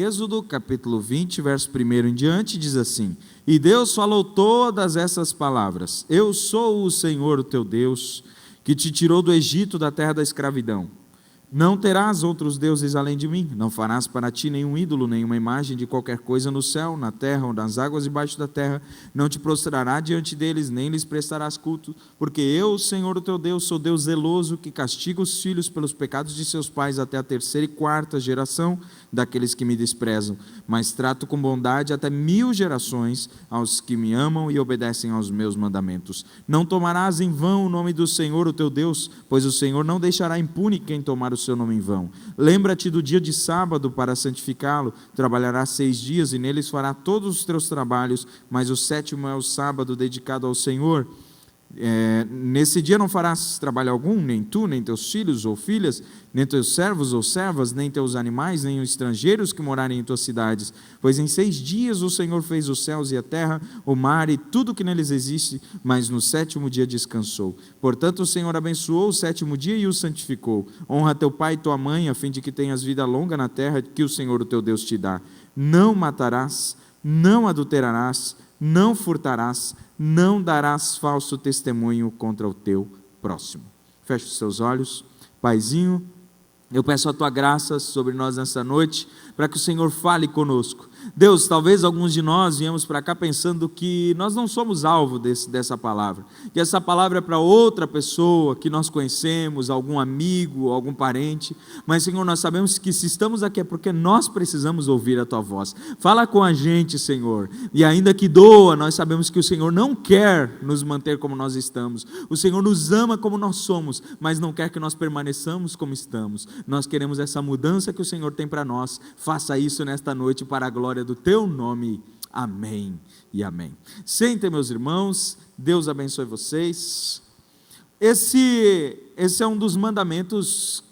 Êxodo capítulo 20, verso 1 em diante, diz assim: E Deus falou todas essas palavras: Eu sou o Senhor, o teu Deus, que te tirou do Egito, da terra da escravidão. Não terás outros deuses além de mim, não farás para ti nenhum ídolo, nenhuma imagem de qualquer coisa no céu, na terra ou nas águas debaixo da terra, não te prostrará diante deles, nem lhes prestarás culto, porque eu, Senhor o teu Deus, sou Deus zeloso, que castiga os filhos pelos pecados de seus pais até a 3ª e 4ª geração daqueles que me desprezam, mas trato com bondade até 1000 gerações aos que me amam e obedecem aos meus mandamentos. Não tomarás em vão o nome do Senhor o teu Deus, pois o Senhor não deixará impune quem tomar o seu nome em vão. Lembra-te do dia de sábado para santificá-lo, trabalharás 6 dias e neles fará todos os teus trabalhos, mas o 7º é o sábado dedicado ao Senhor. Nesse dia não farás trabalho algum, nem tu, nem teus filhos ou filhas, nem teus servos ou servas, nem teus animais, nem os estrangeiros que morarem em tuas cidades, pois em 6 dias o Senhor fez os céus e a terra, o mar e tudo que neles existe, mas no 7º dia descansou. Portanto o Senhor abençoou o 7º dia e o santificou. Honra teu pai e tua mãe, a fim de que tenhas vida longa na terra que o Senhor o teu Deus te dá. Não matarás, não adulterarás, não furtarás, não darás falso testemunho contra o teu próximo. Feche os seus olhos. Paizinho, eu peço a tua graça sobre nós nessa noite, para que o Senhor fale conosco. Deus, talvez alguns de nós viemos para cá pensando que nós não somos alvo dessa palavra, que essa palavra é para outra pessoa que nós conhecemos, algum amigo, algum parente, mas Senhor, nós sabemos que se estamos aqui é porque nós precisamos ouvir a tua voz. Fala com a gente, Senhor, e ainda que doa, nós sabemos que o Senhor não quer nos manter como nós estamos, o Senhor nos ama como nós somos, mas não quer que nós permaneçamos como estamos. Nós queremos essa mudança que o Senhor tem para nós. Faça isso nesta noite para a glória do teu nome, amém e amém. Sentem, meus irmãos, Deus abençoe vocês. Esse é um dos mandamentos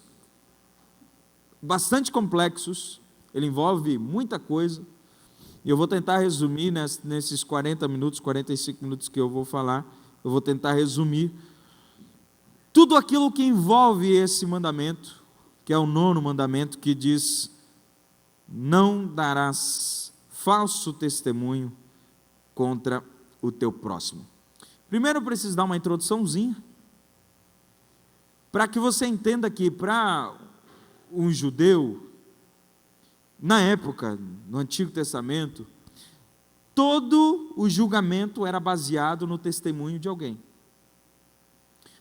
bastante complexos, ele envolve muita coisa, e eu vou tentar resumir nesses 40 minutos, 45 minutos que eu vou falar, eu vou tentar resumir tudo aquilo que envolve esse mandamento, que é o 9º mandamento, que diz: não darás falso testemunho contra o teu próximo. Primeiro eu preciso dar uma introduçãozinha, para que você entenda que para um judeu, na época, no Antigo Testamento, todo o julgamento era baseado no testemunho de alguém.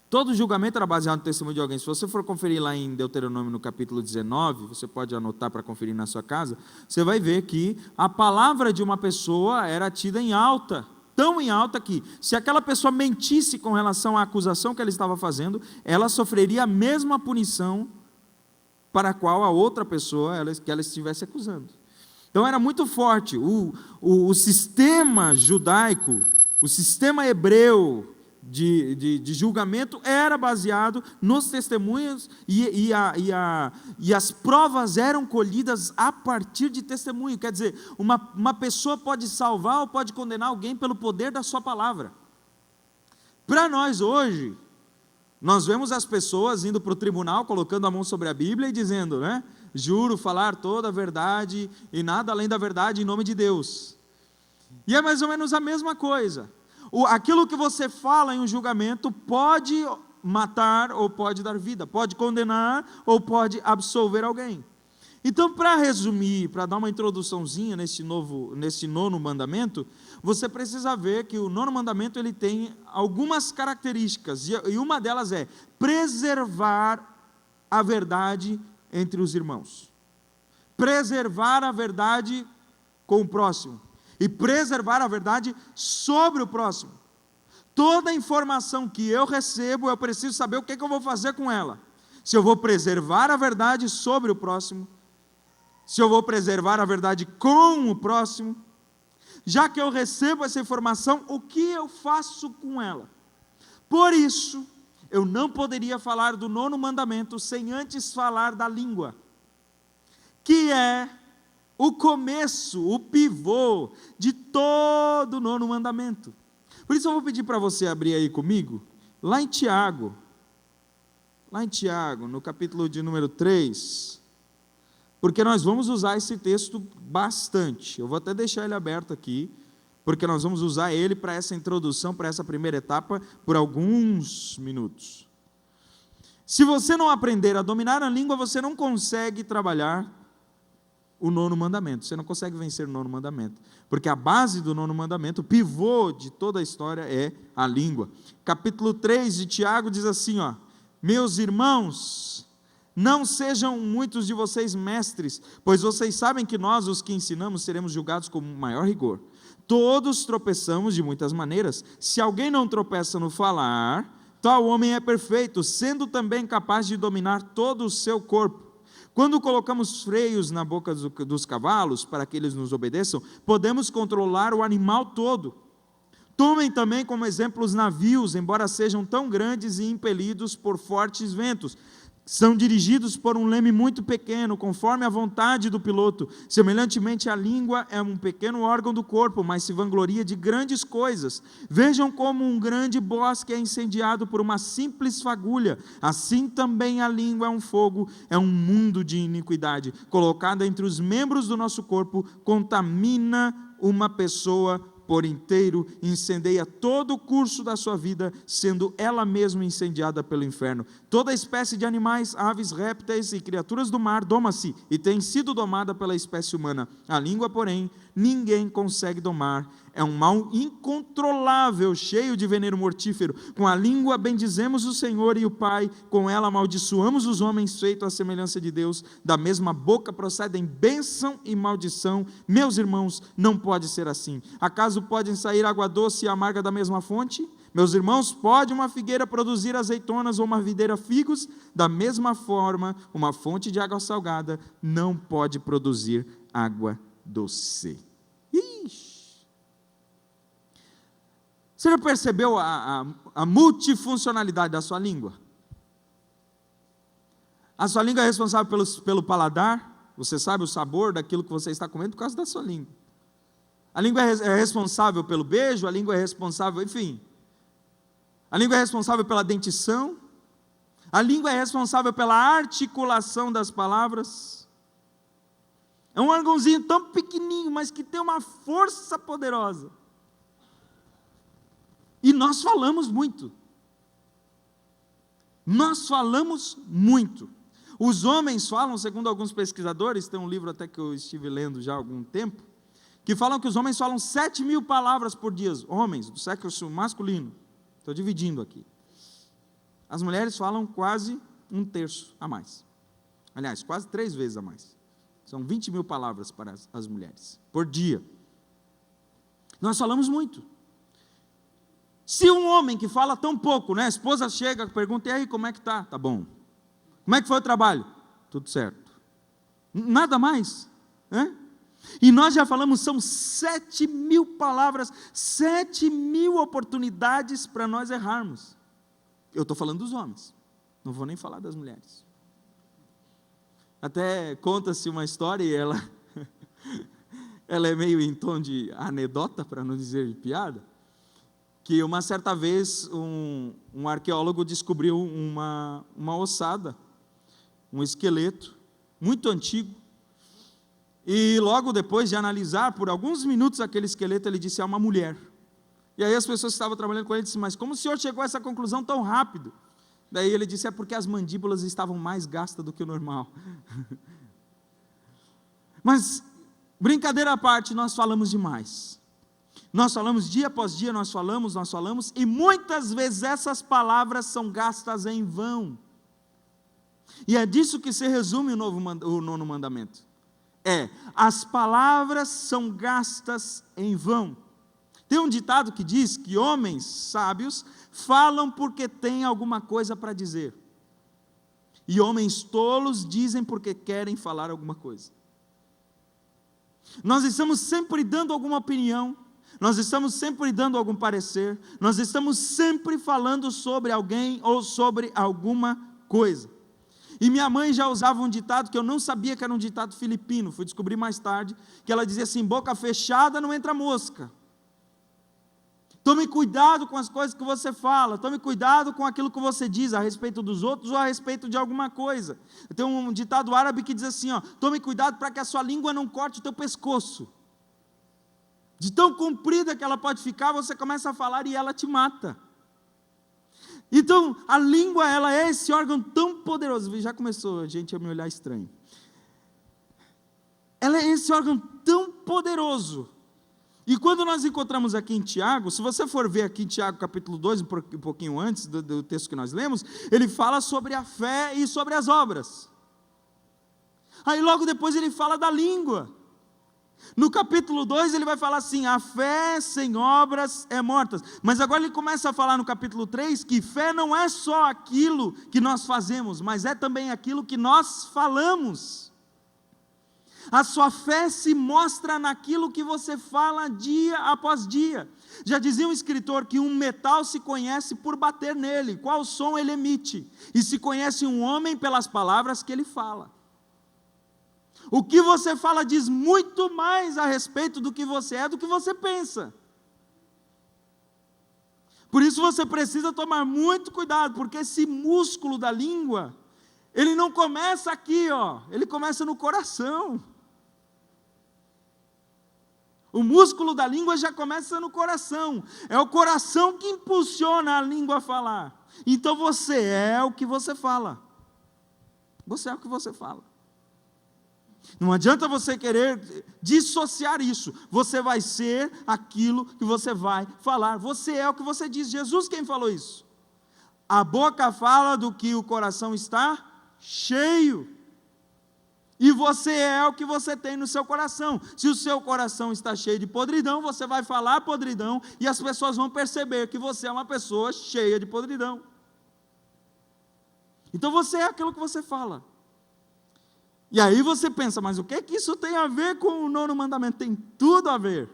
Todo julgamento era baseado no testemunho de alguém. Se você for conferir lá em Deuteronômio no capítulo 19, você pode anotar para conferir na sua casa, você vai ver que a palavra de uma pessoa era tida em alta, tão em alta que, se aquela pessoa mentisse com relação à acusação que ela estava fazendo, ela sofreria a mesma punição para a qual a outra pessoa que ela estivesse acusando. Então era muito forte. O sistema judaico, o sistema hebreu de julgamento era baseado nos testemunhos e as provas eram colhidas a partir de testemunho. Quer dizer, uma pessoa pode salvar ou pode condenar alguém pelo poder da sua palavra. Para nós hoje, nós vemos as pessoas indo para o tribunal, colocando a mão sobre a Bíblia e dizendo, né, juro falar toda a verdade e nada além da verdade em nome de Deus. E é mais ou menos a mesma coisa. Aquilo que você fala em um julgamento pode matar ou pode dar vida, pode condenar ou pode absolver alguém. Então, para resumir, para dar uma introduçãozinha nesse 9º mandamento, você precisa ver que o 9º mandamento ele tem algumas características, e uma delas é preservar a verdade entre os irmãos, preservar a verdade com o próximo, e preservar a verdade sobre o próximo. Toda informação que eu recebo, eu preciso saber o que eu vou fazer com ela. Se eu vou preservar a verdade sobre o próximo, se eu vou preservar a verdade com o próximo, já que eu recebo essa informação, o que eu faço com ela? Por isso, eu não poderia falar do 9º mandamento sem antes falar da língua, que é o começo, o pivô de todo o 9º mandamento. Por isso eu vou pedir para você abrir aí comigo, lá em Tiago, no capítulo de número 3, porque nós vamos usar esse texto bastante. Eu vou até deixar ele aberto aqui, porque nós vamos usar ele para essa introdução, para essa primeira etapa, por alguns minutos. Se você não aprender a dominar a língua, você não consegue trabalhar o 9º mandamento, você não consegue vencer o 9º mandamento, porque a base do 9º mandamento, o pivô de toda a história é a língua. Capítulo 3 de Tiago diz assim, meus irmãos, não sejam muitos de vocês mestres, pois vocês sabem que nós, os que ensinamos, seremos julgados com maior rigor. Todos tropeçamos de muitas maneiras. Se alguém não tropeça no falar, tal homem é perfeito, sendo também capaz de dominar todo o seu corpo. Quando colocamos freios na boca dos cavalos, para que eles nos obedeçam, podemos controlar o animal todo. Tomem também como exemplo os navios, embora sejam tão grandes e impelidos por fortes ventos. São dirigidos por um leme muito pequeno, conforme a vontade do piloto. Semelhantemente, a língua é um pequeno órgão do corpo, mas se vangloria de grandes coisas. Vejam como um grande bosque é incendiado por uma simples fagulha. Assim também a língua é um fogo, é um mundo de iniquidade. Colocada entre os membros do nosso corpo, contamina uma pessoa por inteiro, incendeia todo o curso da sua vida, sendo ela mesma incendiada pelo inferno. Toda espécie de animais, aves, répteis e criaturas do mar doma-se, e tem sido domada pela espécie humana. A língua, porém, ninguém consegue domar. É um mal incontrolável, cheio de veneno mortífero. Com a língua bendizemos o Senhor e o Pai, com ela amaldiçoamos os homens feitos à semelhança de Deus. Da mesma boca procedem bênção e maldição. Meus irmãos, não pode ser assim. Acaso podem sair água doce e amarga da mesma fonte? Meus irmãos, pode uma figueira produzir azeitonas ou uma videira figos? Da mesma forma, uma fonte de água salgada não pode produzir água doce. Ixi! Você já percebeu a multifuncionalidade da sua língua? A sua língua é responsável pelo paladar, você sabe o sabor daquilo que você está comendo por causa da sua língua. A língua é responsável pelo beijo, a língua é responsável, enfim. A língua é responsável pela dentição, a língua é responsável pela articulação das palavras. É um órgãozinho tão pequenininho, mas que tem uma força poderosa. E nós falamos muito. Nós falamos muito. Os homens falam, segundo alguns pesquisadores, tem um livro até que eu estive lendo já há algum tempo, que falam que os homens falam 7.000 palavras por dia. Homens, do sexo masculino. Estou dividindo aqui. As mulheres falam quase 1/3 a mais. Aliás, quase 3 vezes a mais. São 20.000 palavras para as mulheres por dia. Nós falamos muito. Se um homem que fala tão pouco, né, a esposa chega, pergunta, e aí, como é que está? Tá bom. Como é que foi o trabalho? Tudo certo. Nada mais. Né? E nós já falamos, são 7.000 palavras, 7.000 oportunidades para nós errarmos. Eu estou falando dos homens, não vou nem falar das mulheres. Até conta-se uma história, e ela é meio em tom de anedota, para não dizer de piada, que uma certa vez um arqueólogo descobriu uma ossada, um esqueleto muito antigo, e logo depois de analisar por alguns minutos aquele esqueleto, ele disse, é uma mulher. E aí as pessoas que estavam trabalhando com ele disseram, mas como o senhor chegou a essa conclusão tão rápido? Daí ele disse, é porque as mandíbulas estavam mais gastas do que o normal. Mas, brincadeira à parte, nós falamos demais. Nós falamos dia após dia, nós falamos, e muitas vezes essas palavras são gastas em vão. E é disso que se resume o 9º mandamento. As palavras são gastas em vão. Tem um ditado que diz que homens sábios falam porque têm alguma coisa para dizer. E homens tolos dizem porque querem falar alguma coisa. Nós estamos sempre dando alguma opinião, nós estamos sempre dando algum parecer, nós estamos sempre falando sobre alguém ou sobre alguma coisa. E minha mãe já usava um ditado que eu não sabia que era um ditado filipino, fui descobrir mais tarde, que ela dizia assim, boca fechada não entra mosca. Tome cuidado com as coisas que você fala, tome cuidado com aquilo que você diz a respeito dos outros ou a respeito de alguma coisa. Tem um ditado árabe que diz assim, tome cuidado para que a sua língua não corte o teu pescoço. De tão comprida que ela pode ficar, você começa a falar e ela te mata. Então, a língua, ela é esse órgão tão poderoso. Já começou a gente a me olhar estranho. Ela é esse órgão tão poderoso. E quando nós encontramos aqui em Tiago, se você for ver aqui em Tiago capítulo 2, um pouquinho antes do texto que nós lemos, ele fala sobre a fé e sobre as obras. Aí logo depois ele fala da língua. No capítulo 2 ele vai falar assim, a fé sem obras é morta. Mas agora ele começa a falar no capítulo 3 que fé não é só aquilo que nós fazemos, mas é também aquilo que nós falamos. A sua fé se mostra naquilo que você fala dia após dia. Já dizia um escritor que um metal se conhece por bater nele, qual som ele emite, e se conhece um homem pelas palavras que ele fala. O que você fala diz muito mais a respeito do que você é, do que você pensa. Por isso você precisa tomar muito cuidado, porque esse músculo da língua, ele não começa aqui, ele começa no coração. O músculo da língua já começa no coração. É o coração que impulsiona a língua a falar. Então você é o que você fala. Você é o que você fala. Não adianta você querer dissociar isso. Você vai ser aquilo que você vai falar. Você é o que você diz. Jesus quem falou isso? A boca fala do que o coração está cheio. E você é o que você tem no seu coração. Se o seu coração está cheio de podridão, você vai falar podridão e as pessoas vão perceber que você é uma pessoa cheia de podridão. Então você é aquilo que você fala. E aí você pensa, mas o que é que isso tem a ver com o 9º mandamento? Tem tudo a ver.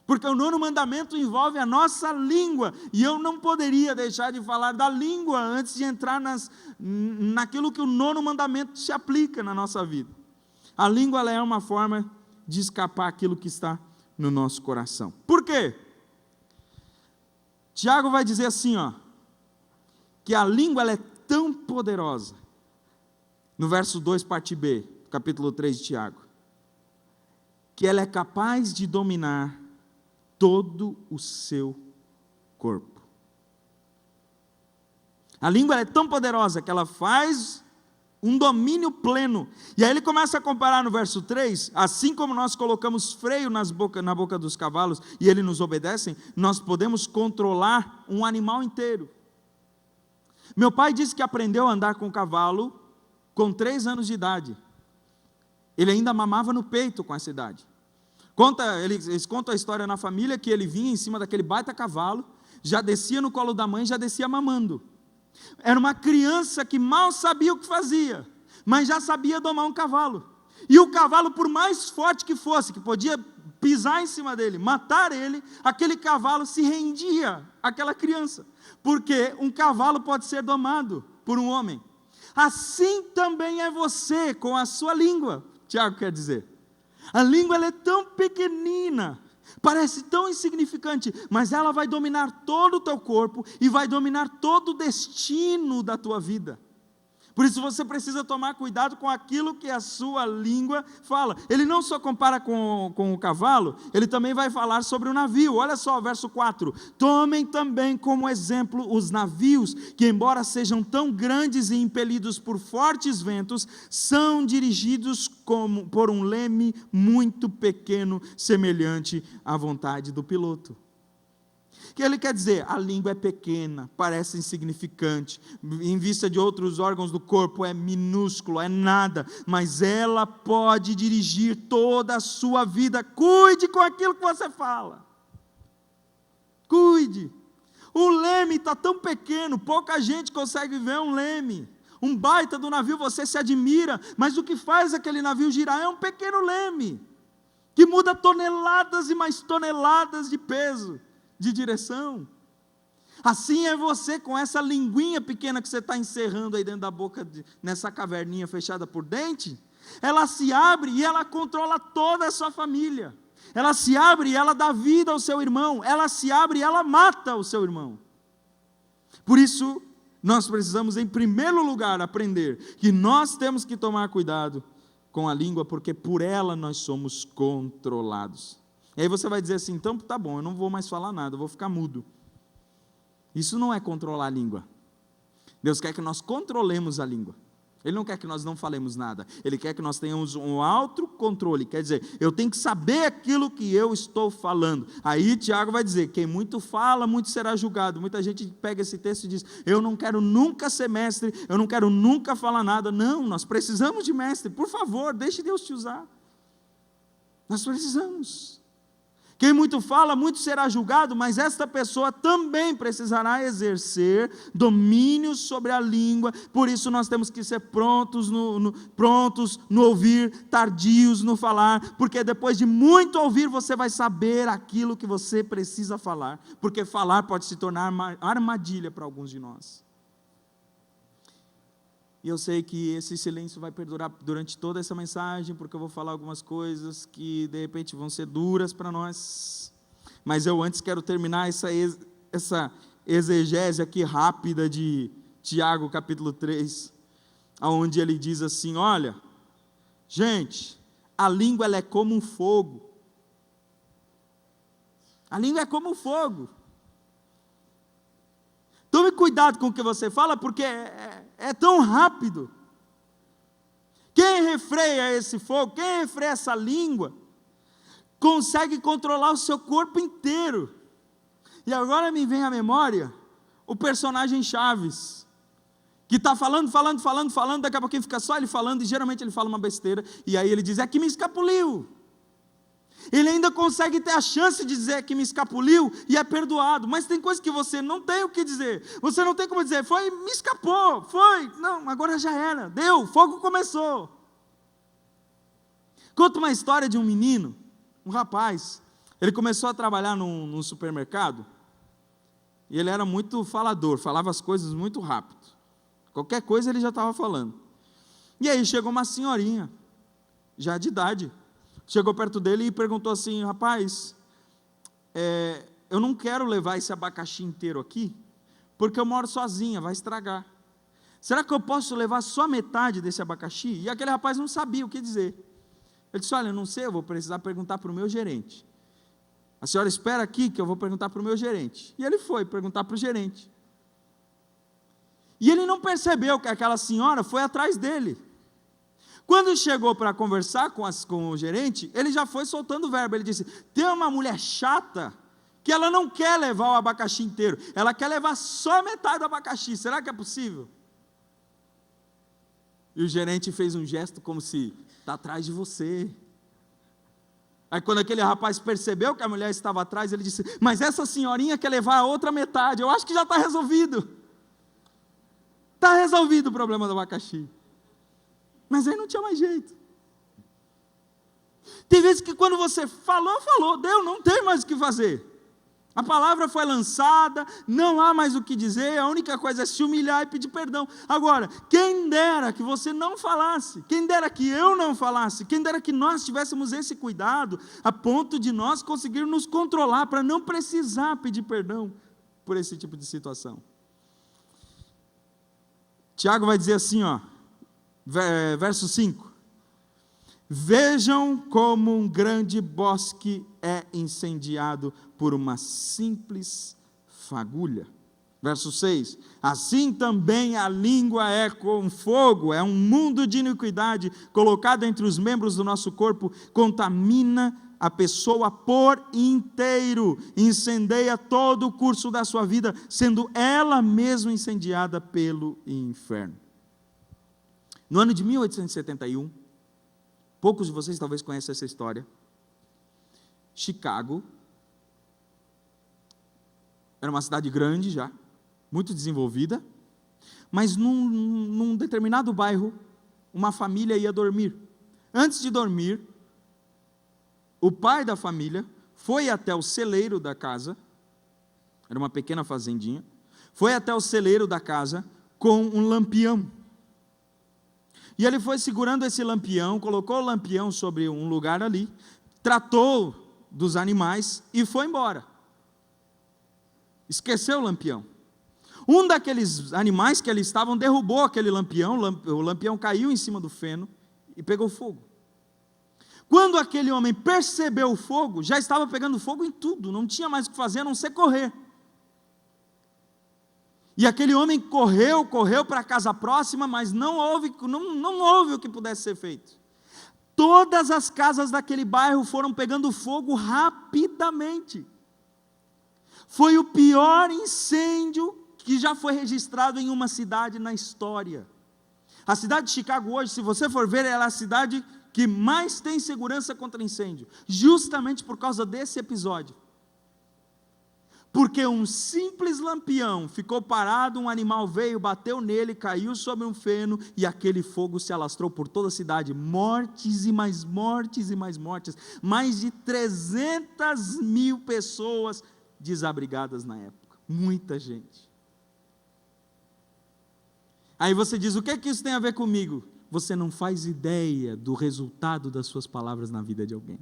Porque o 9º mandamento envolve a nossa língua, e eu não poderia deixar de falar da língua antes de entrar naquilo que o 9º mandamento se aplica na nossa vida. A língua ela é uma forma de escapar aquilo que está no nosso coração. Por quê? Tiago vai dizer assim, que a língua ela é tão poderosa, no verso 2, parte B, capítulo 3 de Tiago, que ela é capaz de dominar todo o seu corpo. A língua é tão poderosa que ela faz um domínio pleno. E aí ele começa a comparar no verso 3, assim como nós colocamos freio na boca dos cavalos e eles nos obedecem, nós podemos controlar um animal inteiro. Meu pai disse que aprendeu a andar com cavalo com 3 anos de idade. Ele ainda mamava no peito com essa idade. Eles contam a história na família que ele vinha em cima daquele baita cavalo, já descia no colo da mãe, já descia mamando. Era uma criança que mal sabia o que fazia, mas já sabia domar um cavalo. E o cavalo, por mais forte que fosse, que podia pisar em cima dele, matar ele, aquele cavalo se rendia àquela criança. Porque um cavalo pode ser domado por um homem. Assim também é você com a sua língua, Tiago quer dizer. A língua ela é tão pequenina, parece tão insignificante, mas ela vai dominar todo o teu corpo e vai dominar todo o destino da tua vida. Por isso você precisa tomar cuidado com aquilo que a sua língua fala. Ele não só compara com o cavalo, ele também vai falar sobre o navio. Olha só, verso 4. Tomem também como exemplo os navios, que embora sejam tão grandes e impelidos por fortes ventos, são dirigidos por um leme muito pequeno, semelhante à vontade do piloto. O que ele quer dizer? A língua é pequena, parece insignificante, em vista de outros órgãos do corpo é minúsculo, é nada, mas ela pode dirigir toda a sua vida. Cuide com aquilo que você fala. Cuide. O leme está tão pequeno, pouca gente consegue ver um leme. Um baita do navio, você se admira, mas o que faz aquele navio girar é um pequeno leme, que muda toneladas e mais toneladas de peso, de direção. Assim é você com essa linguinha pequena que você está encerrando aí dentro da boca, nessa caverninha fechada por dente. Ela se abre e ela controla toda a sua família. Ela se abre e ela dá vida ao seu irmão. Ela se abre e ela mata o seu irmão. Por isso, nós precisamos, em primeiro lugar, aprender que nós temos que tomar cuidado com a língua, porque por ela nós somos controlados. E aí você vai dizer assim, então tá bom, eu não vou mais falar nada, eu vou ficar mudo. Isso não é controlar a língua. Deus quer que nós controlemos a língua. Ele não quer que nós não falemos nada. Ele quer que nós tenhamos um autocontrole. Quer dizer, eu tenho que saber aquilo que eu estou falando. Aí Tiago vai dizer, quem muito fala, muito será julgado. Muita gente pega esse texto e diz, eu não quero nunca ser mestre, eu não quero nunca falar nada. Não, nós precisamos de mestre. Por favor, deixe Deus te usar. Nós precisamos. Quem muito fala, muito será julgado, mas esta pessoa também precisará exercer domínio sobre a língua. Por isso nós temos que ser prontos no ouvir, tardios no falar, porque depois de muito ouvir, você vai saber aquilo que você precisa falar, porque falar pode se tornar uma armadilha para alguns de nós. E eu sei que esse silêncio vai perdurar durante toda essa mensagem, porque eu vou falar algumas coisas que de repente vão ser duras para nós. Mas eu antes quero terminar essa exegese aqui rápida de Tiago capítulo 3, onde ele diz assim, olha, gente, a língua ela é como um fogo. A língua é como um fogo. Tome cuidado com o que você fala, porque é tão rápido. Quem refreia esse fogo, quem refreia essa língua, consegue controlar o seu corpo inteiro. E agora me vem à memória o personagem Chaves, que está falando, daqui a pouquinho fica só ele falando, e geralmente ele fala uma besteira, e aí ele diz, é que me escapuliu. Ele ainda consegue ter a chance de dizer que me escapuliu e é perdoado, mas tem coisas que você não tem o que dizer, você não tem como dizer, me escapou, não, agora já era, deu, o fogo começou. Conta uma história de um menino, um rapaz, ele começou a trabalhar num supermercado, e ele era muito falador, falava as coisas muito rápido, qualquer coisa ele já estava falando, e aí chegou uma senhorinha, já de idade, chegou perto dele e perguntou assim, rapaz, eu não quero levar esse abacaxi inteiro aqui, porque eu moro sozinha, vai estragar. Será que eu posso levar só metade desse abacaxi? E aquele rapaz não sabia o que dizer. Ele disse, olha, eu não sei, eu vou precisar perguntar para o meu gerente. A senhora espera aqui que eu vou perguntar para o meu gerente. E ele foi perguntar para o gerente. E ele não percebeu que aquela senhora foi atrás dele. Quando chegou para conversar com o gerente, ele já foi soltando o verbo, ele disse, tem uma mulher chata, que ela não quer levar o abacaxi inteiro, ela quer levar só metade do abacaxi, será que é possível? E o gerente fez um gesto como se, está atrás de você. Aí quando aquele rapaz percebeu que a mulher estava atrás, ele disse, mas essa senhorinha quer levar a outra metade, eu acho que já está resolvido. Está resolvido o problema do abacaxi. Mas aí não tinha mais jeito. Tem vezes que quando você falou, deu, não tem mais o que fazer. A palavra foi lançada, não há mais o que dizer, a única coisa é se humilhar e pedir perdão. Agora, quem dera que você não falasse, quem dera que eu não falasse, quem dera que nós tivéssemos esse cuidado, a ponto de nós conseguirmos nos controlar, para não precisar pedir perdão por esse tipo de situação. Tiago vai dizer assim, verso 5, vejam como um grande bosque é incendiado por uma simples fagulha. Verso 6, assim também a língua é como fogo, é um mundo de iniquidade colocado entre os membros do nosso corpo, contamina a pessoa por inteiro, incendeia todo o curso da sua vida, sendo ela mesma incendiada pelo inferno. No ano de 1871, poucos de vocês talvez conheçam essa história, Chicago, era uma cidade grande já, muito desenvolvida, mas num determinado bairro, uma família ia dormir. Antes de dormir, o pai da família foi até o celeiro da casa, era uma pequena fazendinha, foi até o celeiro da casa com um lampião. E ele foi segurando esse lampião, colocou o lampião sobre um lugar ali, tratou dos animais e foi embora. Esqueceu o lampião. Um daqueles animais que ali estavam derrubou aquele lampião, o lampião caiu em cima do feno e pegou fogo. Quando aquele homem percebeu o fogo, já estava pegando fogo em tudo, não tinha mais o que fazer a não ser correr. E aquele homem correu para a casa próxima, mas não houve o que pudesse ser feito. Todas as casas daquele bairro foram pegando fogo rapidamente. Foi o pior incêndio que já foi registrado em uma cidade na história. A cidade de Chicago hoje, se você for ver, ela é a cidade que mais tem segurança contra incêndio, justamente por causa desse episódio. Porque um simples lampião ficou parado, um animal veio, bateu nele, caiu sobre um feno, e aquele fogo se alastrou por toda a cidade. Mortes e mais mortes e mais mortes. Mais de 300.000 pessoas desabrigadas na época. Muita gente. Aí você diz, o que é que isso tem a ver comigo? Você não faz ideia do resultado das suas palavras na vida de alguém.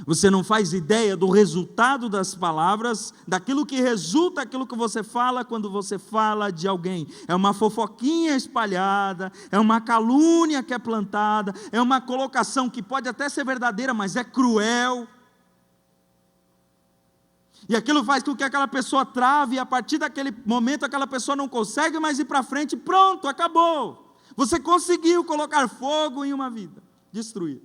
Você não faz ideia do resultado das palavras, daquilo que resulta, aquilo que você fala quando você fala de alguém. É uma fofoquinha espalhada, é uma calúnia que é plantada, é uma colocação que pode até ser verdadeira, mas é cruel. E aquilo faz com que aquela pessoa trave, e a partir daquele momento aquela pessoa não consegue mais ir para frente, pronto, acabou. Você conseguiu colocar fogo em uma vida, destruir.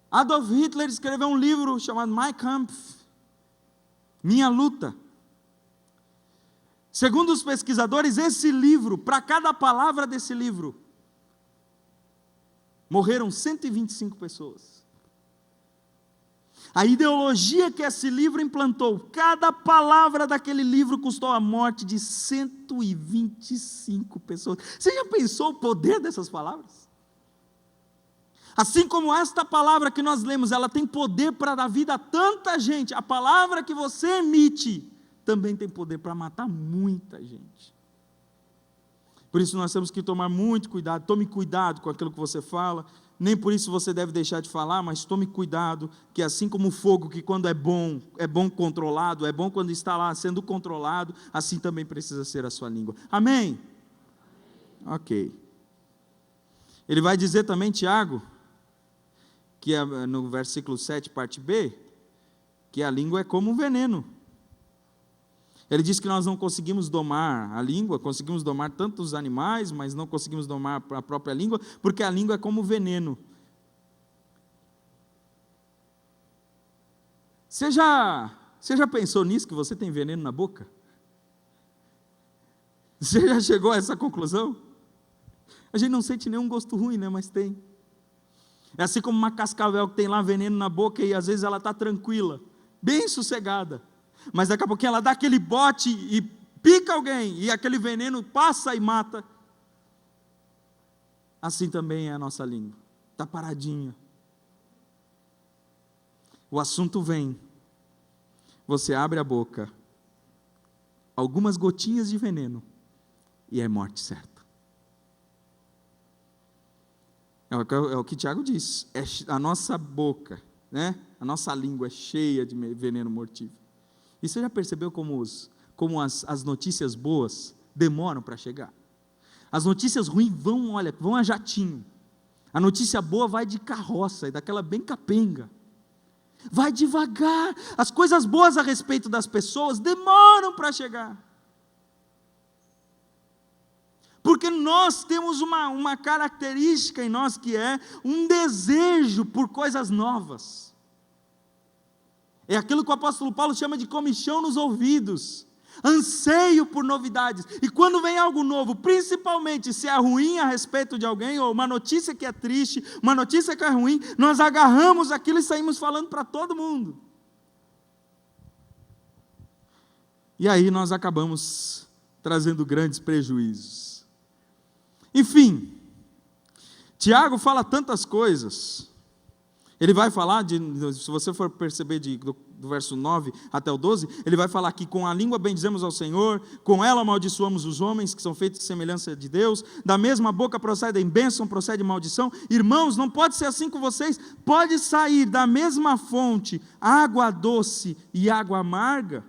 Adolf Hitler escreveu um livro chamado Mein Kampf, Minha Luta. Segundo os pesquisadores, esse livro, para cada palavra desse livro, morreram 125 pessoas. A ideologia que esse livro implantou, cada palavra daquele livro custou a morte de 125 pessoas. Você já pensou o poder dessas palavras? Assim como esta palavra que nós lemos, ela tem poder para dar vida a tanta gente, a palavra que você emite também tem poder para matar muita gente. Por isso nós temos que tomar muito cuidado. Tome cuidado com aquilo que você fala. Nem por isso você deve deixar de falar, mas tome cuidado, que assim como o fogo, que quando é bom controlado, é bom quando está lá sendo controlado, assim também precisa ser a sua língua. Amém? Ok. Ele vai dizer também, Tiago, que é no versículo 7, parte B, que a língua é como um veneno. Ele diz que nós não conseguimos domar a língua, conseguimos domar tantos animais, mas não conseguimos domar a própria língua, porque a língua é como veneno. Você já pensou nisso, que você tem veneno na boca? Você já chegou a essa conclusão? A gente não sente nenhum gosto ruim, né? Mas tem. É assim como uma cascavel que tem lá veneno na boca e às vezes ela está tranquila, bem sossegada. Mas daqui a pouquinho ela dá aquele bote e pica alguém, e aquele veneno passa e mata. Assim também é a nossa língua, está paradinha. O assunto vem, você abre a boca, algumas gotinhas de veneno, e é morte certa. É o que Tiago diz, a nossa boca, né? A nossa língua é cheia de veneno mortífero. E você já percebeu como as notícias boas demoram para chegar? As notícias ruins vão a jatinho. A notícia boa vai de carroça, e daquela bem capenga. Vai devagar. As coisas boas a respeito das pessoas demoram para chegar. Porque nós temos uma característica em nós que é um desejo por coisas novas. É aquilo que o apóstolo Paulo chama de comichão nos ouvidos, anseio por novidades. E quando vem algo novo, principalmente se é ruim a respeito de alguém, ou uma notícia que é triste, uma notícia que é ruim, nós agarramos aquilo e saímos falando para todo mundo. E aí nós acabamos trazendo grandes prejuízos. Enfim, Tiago fala tantas coisas. Ele vai falar, se você for perceber do verso 9 até o 12, ele vai falar que com a língua bendizemos ao Senhor, com ela amaldiçoamos os homens que são feitos de semelhança de Deus, da mesma boca procedem bênção, procede maldição. Irmãos, não pode ser assim com vocês, pode sair da mesma fonte água doce e água amarga.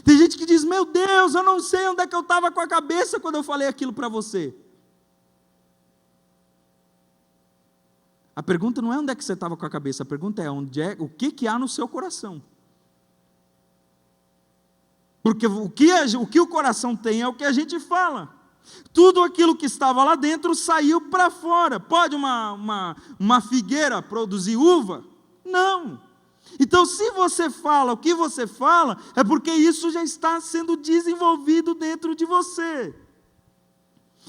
Tem gente que diz, meu Deus, eu não sei onde é que eu estava com a cabeça quando eu falei aquilo para você. A pergunta não é onde é que você estava com a cabeça, a pergunta é, o que há no seu coração. Porque o que o coração tem é o que a gente fala. Tudo aquilo que estava lá dentro saiu para fora. Pode uma figueira produzir uva? Não. Então, se você fala o que você fala, é porque isso já está sendo desenvolvido dentro de você.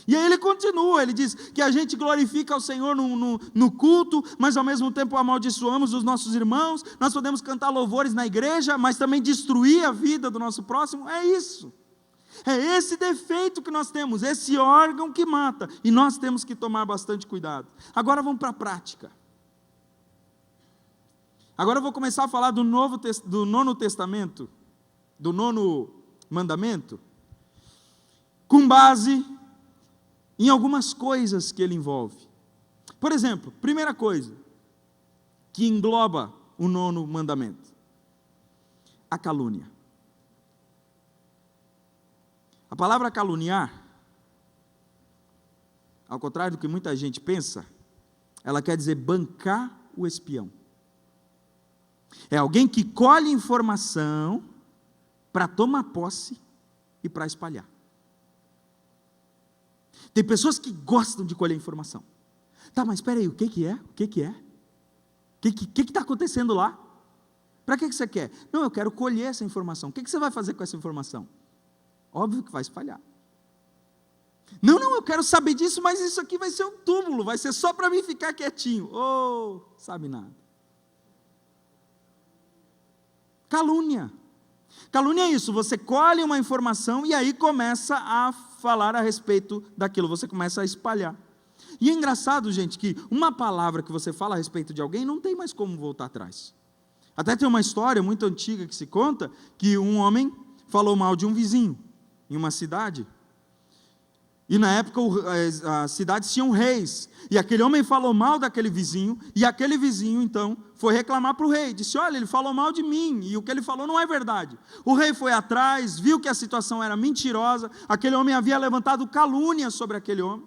E aí ele continua, ele diz que a gente glorifica ao Senhor no culto, mas ao mesmo tempo amaldiçoamos os nossos irmãos, nós podemos cantar louvores na igreja, mas também destruir a vida do nosso próximo, é isso. É esse defeito que nós temos, esse órgão que mata, e nós temos que tomar bastante cuidado. Agora vamos para a prática. Agora eu vou começar a falar do nono testamento, do nono mandamento, com base em algumas coisas que ele envolve. Por exemplo, primeira coisa que engloba o nono mandamento, a calúnia. A palavra caluniar, ao contrário do que muita gente pensa, ela quer dizer bancar o espião. É alguém que colhe informação para tomar posse e para espalhar. Tem pessoas que gostam de colher informação. Tá, mas espera aí, o que é? O que é? O que está acontecendo lá? Para que você quer? Não, eu quero colher essa informação. O que você vai fazer com essa informação? Óbvio que vai espalhar. Não, eu quero saber disso, mas isso aqui vai ser um túmulo, vai ser só para mim ficar quietinho. Oh, sabe nada. Calúnia. Calúnia é isso, você colhe uma informação e aí começa a falar a respeito daquilo, você começa a espalhar. E é engraçado, gente, que uma palavra que você fala a respeito de alguém não tem mais como voltar atrás. Até tem uma história muito antiga que se conta que um homem falou mal de um vizinho em uma cidade. E na época as cidades tinham reis, e aquele homem falou mal daquele vizinho, e aquele vizinho então foi reclamar para o rei, disse, olha, ele falou mal de mim, e o que ele falou não é verdade. O rei foi atrás, viu que a situação era mentirosa, aquele homem havia levantado calúnia sobre aquele homem,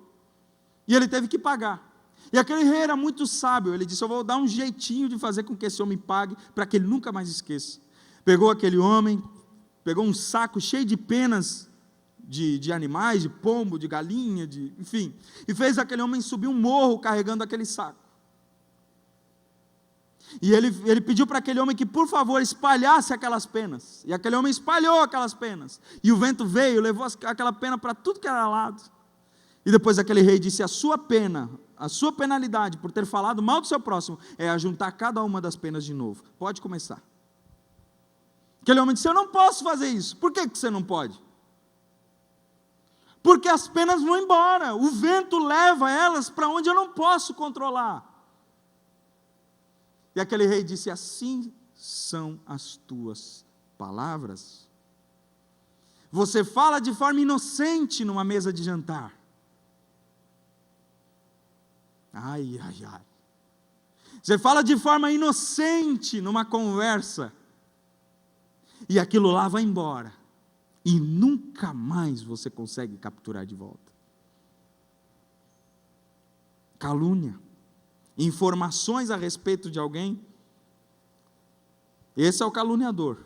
e ele teve que pagar. E aquele rei era muito sábio, ele disse, eu vou dar um jeitinho de fazer com que esse homem pague, para que ele nunca mais esqueça. Pegou aquele homem, pegou um saco cheio de penas, de animais, de pombo, de galinha, enfim, e fez aquele homem subir um morro carregando aquele saco. E ele pediu para aquele homem que, por favor, espalhasse aquelas penas. E aquele homem espalhou aquelas penas. E o vento veio, levou aquela pena para tudo que era lado. E depois aquele rei disse, a sua penalidade por ter falado mal do seu próximo, é ajuntar cada uma das penas de novo. Pode começar. Aquele homem disse, eu não posso fazer isso. Por que você não pode? Porque as penas vão embora, o vento leva elas para onde eu não posso controlar. E aquele rei disse, assim são as tuas palavras. Você fala de forma inocente numa mesa de jantar. Ai. Você fala de forma inocente numa conversa. E aquilo lá vai embora. E nunca mais você consegue capturar de volta. Calúnia, informações a respeito de alguém, esse é o caluniador.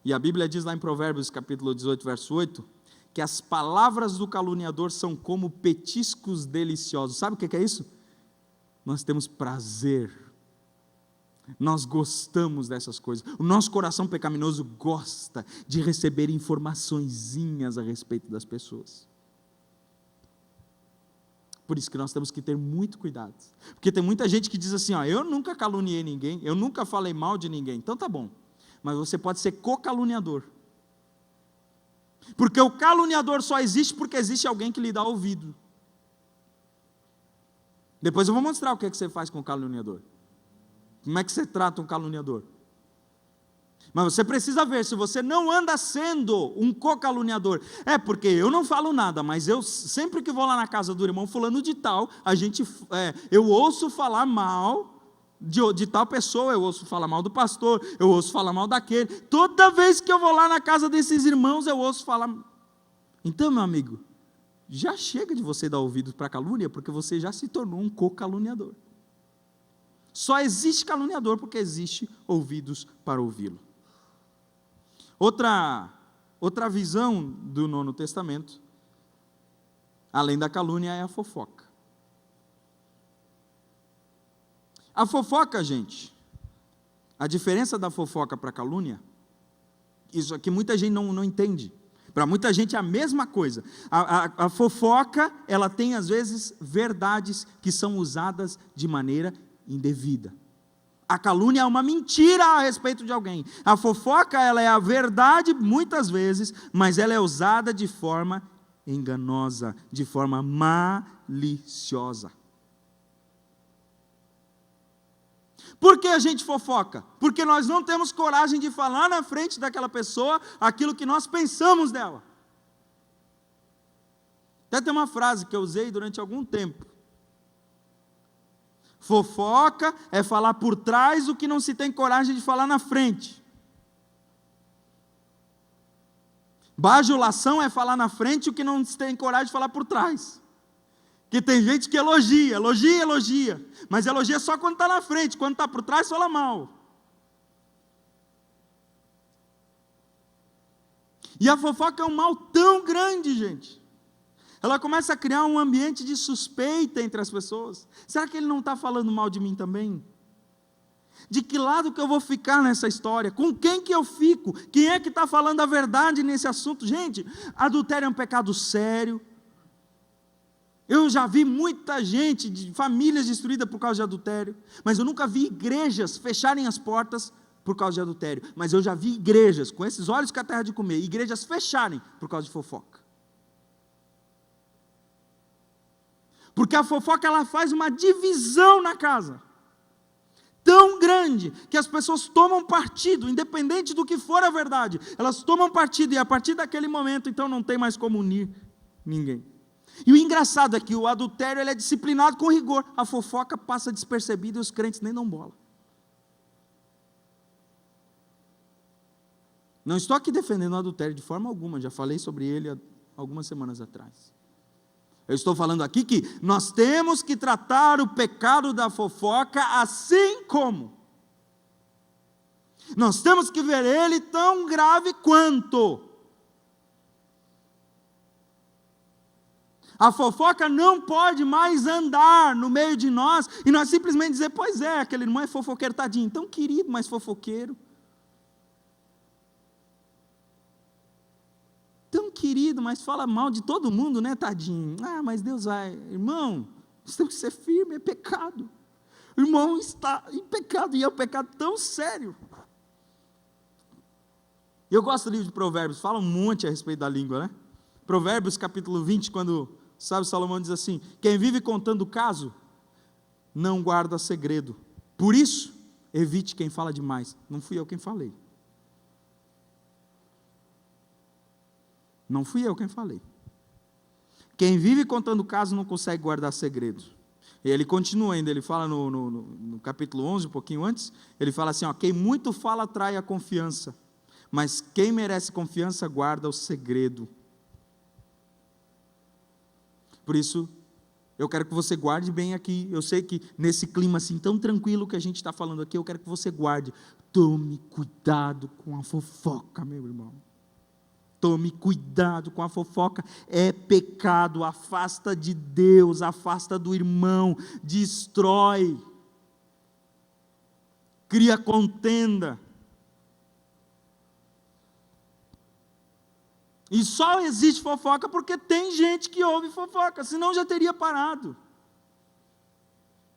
E a Bíblia diz lá em Provérbios capítulo 18, verso 8, que as palavras do caluniador são como petiscos deliciosos. Sabe o que é isso? Nós temos prazer. Nós gostamos dessas coisas. O nosso coração pecaminoso gosta de receber informaçõezinhas a respeito das pessoas. Por isso que nós temos que ter muito cuidado. Porque tem muita gente que diz assim, eu nunca caluniei ninguém, eu nunca falei mal de ninguém. Então tá bom. Mas você pode ser co-caluniador. Porque o caluniador só existe porque existe alguém que lhe dá ouvido. Depois eu vou mostrar o que você faz com o caluniador. Como é que você trata um caluniador? Mas você precisa ver, se você não anda sendo um co-caluniador. Porque eu não falo nada, mas eu sempre que vou lá na casa do irmão fulano de tal, eu ouço falar mal de tal pessoa, eu ouço falar mal do pastor, eu ouço falar mal daquele. Toda vez que eu vou lá na casa desses irmãos, eu ouço falar. Então, meu amigo, já chega de você dar ouvidos para calúnia, porque você já se tornou um co-caluniador. Só existe caluniador porque existe ouvidos para ouvi-lo. Outra visão do Novo Testamento, além da calúnia, é a fofoca. A fofoca, gente, a diferença da fofoca para a calúnia, isso aqui muita gente não entende. Para muita gente é a mesma coisa. A fofoca, ela tem às vezes verdades que são usadas de maneira indevida. A calúnia é uma mentira a respeito de alguém. A fofoca, ela é a verdade muitas vezes, mas ela é usada de forma enganosa, de forma maliciosa. Por que a gente fofoca? Porque nós não temos coragem de falar na frente daquela pessoa aquilo que nós pensamos dela. Até tem uma frase que eu usei durante algum tempo. Fofoca é falar por trás o que não se tem coragem de falar na frente. Bajulação é falar na frente o que não se tem coragem de falar por trás. Que tem gente que elogia, mas elogia só quando está na frente, quando está por trás fala mal. E a fofoca é um mal tão grande, gente. Ela começa a criar um ambiente de suspeita entre as pessoas. Será que ele não está falando mal de mim também? De que lado que eu vou ficar nessa história? Com quem que eu fico? Quem é que está falando a verdade nesse assunto? Gente, adultério é um pecado sério. Eu já vi muita gente, de famílias destruídas por causa de adultério, mas eu nunca vi igrejas fecharem as portas por causa de adultério. Mas eu já vi igrejas, com esses olhos que a terra de comer, igrejas fecharem por causa de fofoca. Porque a fofoca, ela faz uma divisão na casa, tão grande, que as pessoas tomam partido, independente do que for a verdade, elas tomam partido, e a partir daquele momento, então não tem mais como unir ninguém. E o engraçado é que o adultério, ele é disciplinado com rigor, a fofoca passa despercebida e os crentes nem dão bola. Não estou aqui defendendo o adultério de forma alguma, já falei sobre ele há algumas semanas atrás. Eu estou falando aqui que nós temos que tratar o pecado da fofoca assim como nós temos que ver ele tão grave quanto. A fofoca não pode mais andar no meio de nós e nós simplesmente dizer, pois é, aquele irmão é fofoqueiro, tadinho, tão querido, mas fofoqueiro. Tão querido, mas fala mal de todo mundo, né, tadinho? Mas Deus vai. Irmão, nós temos que ser firme, é pecado. O irmão está em pecado, e é um pecado tão sério. Eu gosto do livro de Provérbios, fala um monte a respeito da língua, né? Provérbios capítulo 20, quando sábio Salomão diz assim, quem vive contando caso, não guarda segredo. Por isso, evite quem fala demais. Não fui eu quem falei. Não fui eu quem falei. Quem vive contando caso não consegue guardar segredo. E ele continua ainda, ele fala no capítulo 11, um pouquinho antes, ele fala assim, quem muito fala atrai a confiança, mas quem merece confiança guarda o segredo. Por isso, eu quero que você guarde bem aqui, eu sei que nesse clima assim tão tranquilo que a gente está falando aqui, eu quero que você guarde, tome cuidado com a fofoca, meu irmão. Tome cuidado com a fofoca, é pecado, afasta de Deus, afasta do irmão, destrói, cria contenda. E só existe fofoca porque tem gente que ouve fofoca, senão já teria parado.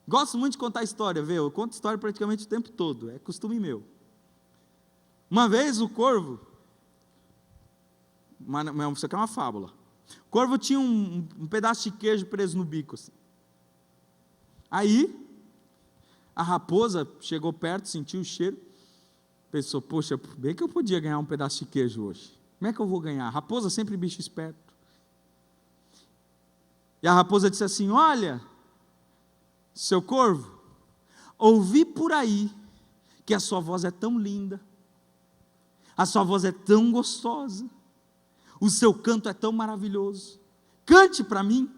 Gosto muito de contar história, viu? Eu conto história praticamente o tempo todo, é costume meu. Uma vez o corvo, isso aqui é uma fábula. O corvo tinha um pedaço de queijo preso no bico. Assim. Aí, A raposa chegou perto, sentiu o cheiro, pensou, poxa, bem que eu podia ganhar um pedaço de queijo hoje. Como é que eu vou ganhar? A raposa sempre bicho esperto. E a raposa disse assim, olha, seu corvo, ouvi por aí que a sua voz é tão linda, a sua voz é tão gostosa, o seu canto é tão maravilhoso, cante para mim,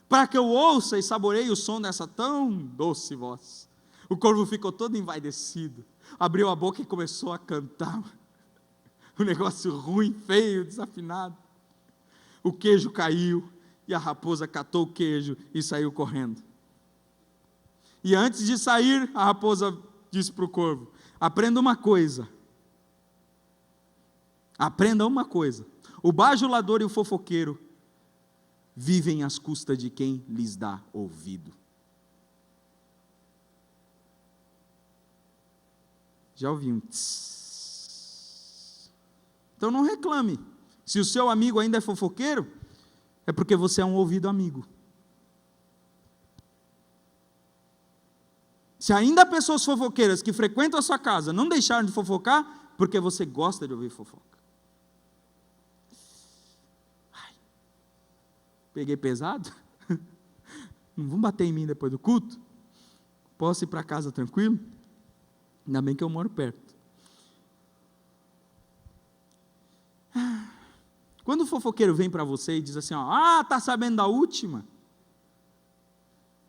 para que eu ouça e saboreie o som dessa tão doce voz. O corvo ficou todo envaidecido, abriu a boca e começou a cantar, um negócio ruim, feio, desafinado. O queijo caiu, e a raposa catou o queijo e saiu correndo. E antes de sair, a raposa disse para o corvo, aprenda uma coisa, o bajulador e o fofoqueiro vivem às custas de quem lhes dá ouvido. Já ouvi um tss. Então não reclame, se o seu amigo ainda é fofoqueiro, é porque você é um ouvido amigo. Se ainda há pessoas fofoqueiras que frequentam a sua casa, não deixaram de fofocar, porque você gosta de ouvir fofoca. Ai, peguei pesado? Não vão bater em mim depois do culto? Posso ir para casa tranquilo? Ainda bem que eu moro perto. Quando o fofoqueiro vem para você e diz assim, ó, tá sabendo da última?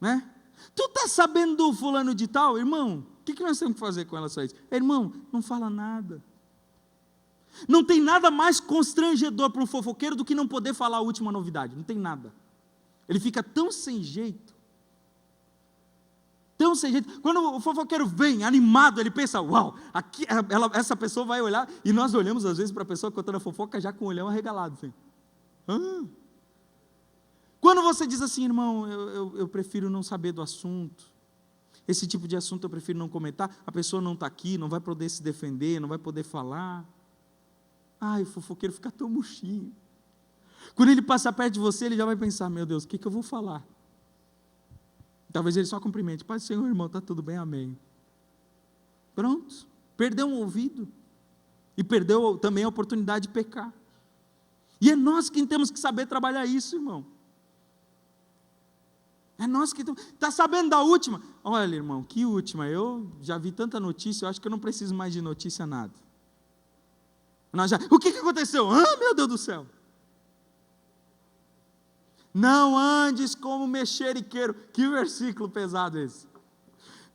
Né? Tu tá sabendo do fulano de tal? Irmão, o que nós temos que fazer com relação a isso? Irmão, não fala nada. Não tem nada mais constrangedor para um fofoqueiro do que não poder falar a última novidade. Não tem nada. Ele fica tão sem jeito. Tão sem jeito. Quando o fofoqueiro vem animado, ele pensa, uau, aqui, essa pessoa vai olhar, e nós olhamos às vezes para a pessoa contando a fofoca já com o olhão arregalado. Assim. Quando você diz assim, irmão, eu prefiro não saber do assunto, esse tipo de assunto eu prefiro não comentar, a pessoa não está aqui, não vai poder se defender, não vai poder falar. Ai, o fofoqueiro fica tão murchinho. Quando ele passar perto de você, ele já vai pensar, meu Deus, o que eu vou falar? Talvez ele só cumprimente, Pai do Senhor, irmão, está tudo bem, amém. Pronto, perdeu um ouvido, e perdeu também a oportunidade de pecar. E é nós quem temos que saber trabalhar isso, irmão. É nós que temos. Está sabendo da última? Olha, irmão, que última? Eu já vi tanta notícia, eu acho que eu não preciso mais de notícia nada. O que aconteceu? Meu Deus do céu! Não andes como mexeriqueiro. Que versículo pesado esse.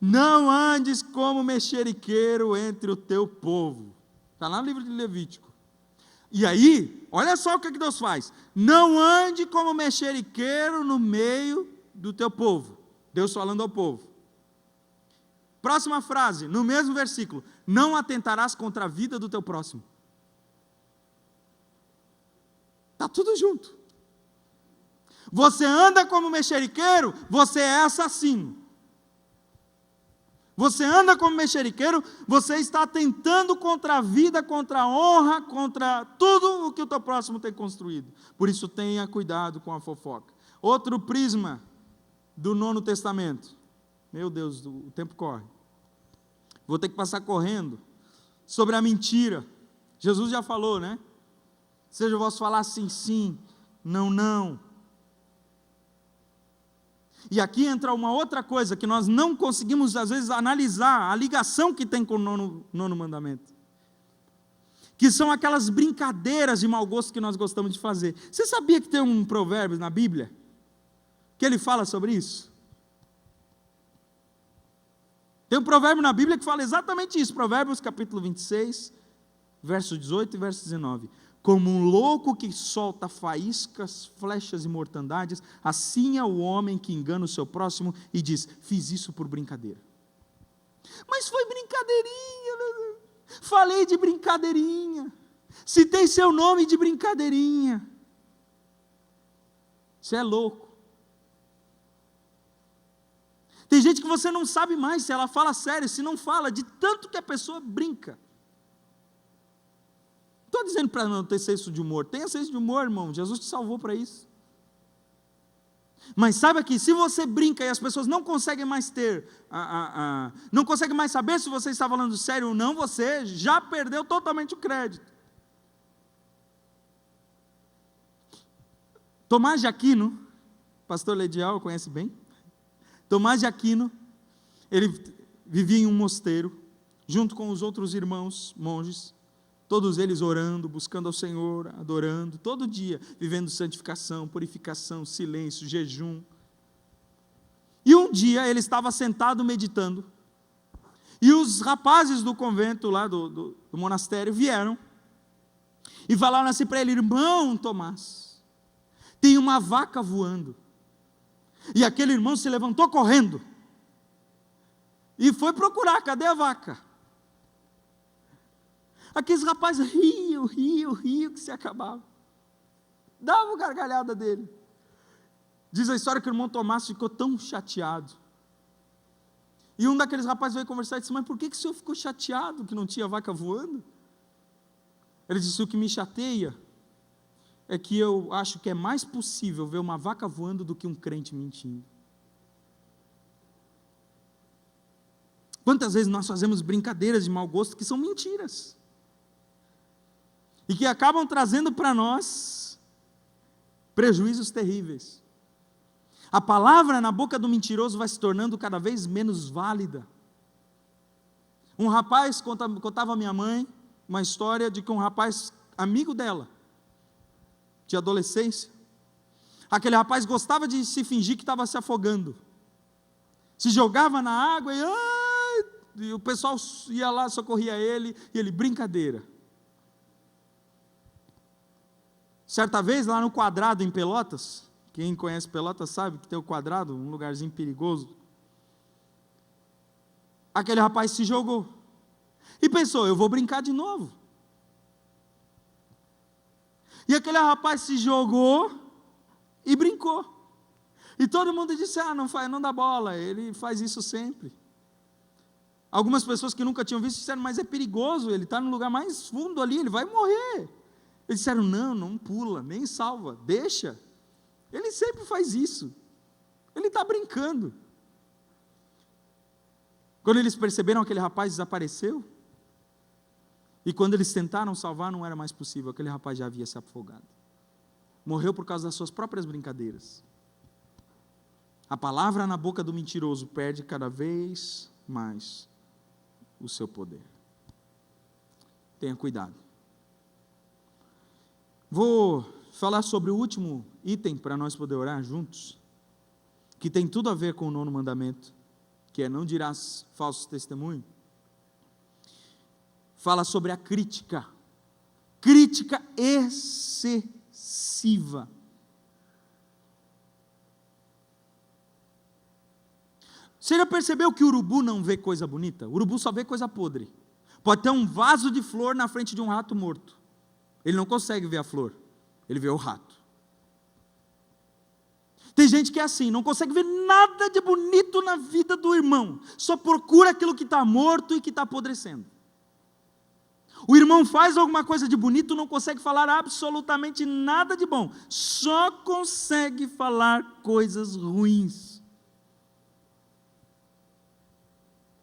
Não andes como mexeriqueiro entre o teu povo. Está lá no livro de Levítico. E aí, olha só o que Deus faz. Não ande como mexeriqueiro no meio do teu povo. Deus falando ao povo. Próxima frase, no mesmo versículo. Não atentarás contra a vida do teu próximo. Está tudo junto. Você anda como mexeriqueiro, você é assassino. Você anda como mexeriqueiro, você está atentando contra a vida, contra a honra, contra tudo o que o teu próximo tem construído. Por isso tenha cuidado com a fofoca. Outro prisma do Novo Testamento. Meu Deus, o tempo corre. Vou ter que passar correndo. Sobre a mentira. Jesus já falou, né? Seja eu posso falar sim, sim, não, não. E aqui entra uma outra coisa que nós não conseguimos, às vezes, analisar a ligação que tem com o nono mandamento. Que são aquelas brincadeiras de mau gosto que nós gostamos de fazer. Você sabia que tem um provérbio na Bíblia? Que ele fala sobre isso? Tem um provérbio na Bíblia que fala exatamente isso. Provérbios capítulo 26, verso 18 e verso 19. Como um louco que solta faíscas, flechas e mortandades, assim é o homem que engana o seu próximo e diz, fiz isso por brincadeira. Mas foi brincadeirinha, falei de brincadeirinha, citei seu nome de brincadeirinha. Você é louco. Tem gente que você não sabe mais se ela fala sério, se não fala, de tanto que a pessoa brinca. Não estou dizendo para não ter senso de humor. Tenha senso de humor, irmão. Jesus te salvou para isso. Mas saiba que se você brinca e as pessoas não conseguem mais não conseguem mais saber se você está falando sério ou não, você já perdeu totalmente o crédito. Tomás de Aquino, pastor Ledial conhece bem. Tomás de Aquino, ele vivia em um mosteiro, junto com os outros irmãos monges, todos eles orando, buscando ao Senhor, adorando, todo dia, vivendo santificação, purificação, silêncio, jejum. E um dia ele estava sentado meditando, e os rapazes do convento lá do monastério vieram, e falaram assim para ele: irmão Tomás, tem uma vaca voando. E aquele irmão se levantou correndo, e foi procurar, cadê a vaca? Aqueles rapazes riam, que se acabava. Dava uma gargalhada dele. Diz a história que o irmão Tomás ficou tão chateado. E um daqueles rapazes veio conversar e disse: mas por que o senhor ficou chateado que não tinha vaca voando? Ele disse: o que me chateia é que eu acho que é mais possível ver uma vaca voando do que um crente mentindo. Quantas vezes nós fazemos brincadeiras de mau gosto que são mentiras, e que acabam trazendo para nós prejuízos terríveis. A palavra na boca do mentiroso vai se tornando cada vez menos válida. Um rapaz, contava a minha mãe, uma história de que um rapaz, amigo dela, de adolescência, aquele rapaz gostava de se fingir que estava se afogando, se jogava na água e o pessoal ia lá, socorria ele, e ele, brincadeira. Certa vez, lá no Quadrado, em Pelotas, quem conhece Pelotas sabe que tem o Quadrado, um lugarzinho perigoso, aquele rapaz se jogou, e pensou: eu vou brincar de novo. E aquele rapaz se jogou e brincou. E todo mundo disse: não dá bola, ele faz isso sempre. Algumas pessoas que nunca tinham visto disseram: mas é perigoso, ele está no lugar mais fundo ali, ele vai morrer. Eles disseram: não pula, nem salva, deixa. Ele sempre faz isso. Ele está brincando. Quando eles perceberam, aquele rapaz desapareceu. E quando eles tentaram salvar, não era mais possível, aquele rapaz já havia se afogado. Morreu por causa das suas próprias brincadeiras. A palavra na boca do mentiroso perde cada vez mais o seu poder. Tenha cuidado. Vou falar sobre o último item para nós poder orar juntos, que tem tudo a ver com o 9º mandamento, que é: não dirás falsos testemunhos. Fala sobre a crítica excessiva. Você já percebeu que o urubu não vê coisa bonita? O urubu só vê coisa podre. Pode ter um vaso de flor na frente de um rato morto, ele não consegue ver a flor, ele vê o rato. Tem gente que é assim, não consegue ver nada de bonito na vida do irmão, só procura aquilo que está morto e que está apodrecendo. O irmão faz alguma coisa de bonito, não consegue falar absolutamente nada de bom, só consegue falar coisas ruins.